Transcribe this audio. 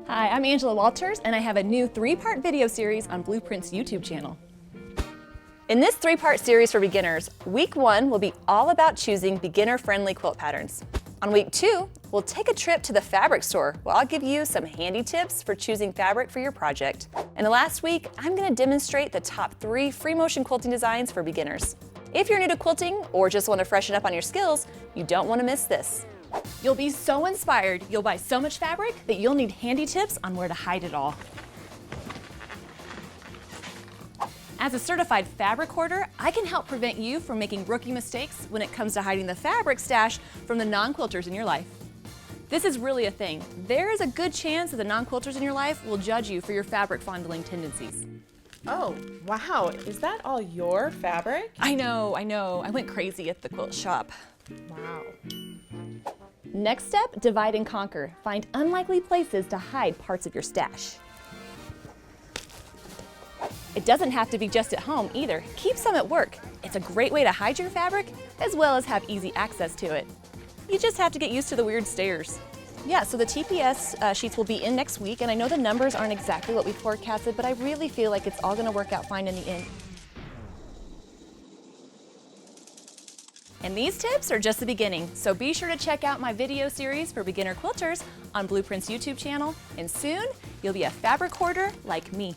Hi, I'm Angela Walters, and I have a new 3-part video series on Bluprint's YouTube channel. In this 3-part series for beginners, week 1 will be all about choosing beginner-friendly quilt patterns. On week 2, we'll take a trip to the fabric store where I'll give you some handy tips for choosing fabric for your project. And the last week, I'm going to demonstrate the top 3 free motion quilting designs for beginners. If you're new to quilting or just want to freshen up on your skills, you don't want to miss this. You'll be so inspired, you'll buy so much fabric that you'll need handy tips on where to hide it all. As a certified fabric hoarder, I can help prevent you from making rookie mistakes when it comes to hiding the fabric stash from the non-quilters in your life. This is really a thing. There is a good chance that the non-quilters in your life will judge you for your fabric fondling tendencies. Oh, wow. Is that all your fabric? I know. I went crazy at the quilt shop. Wow. Next step, divide and conquer. Find unlikely places to hide parts of your stash. It doesn't have to be just at home either. Keep some at work. It's a great way to hide your fabric as well as have easy access to it. You just have to get used to the weird stairs. Yeah, so the TPS sheets will be in next week, and I know the numbers aren't exactly what we forecasted, but I really feel like it's all going to work out fine in the end. And these tips are just the beginning, so be sure to check out my video series for beginner quilters on Bluprint's YouTube channel, and soon you'll be a fabric hoarder like me.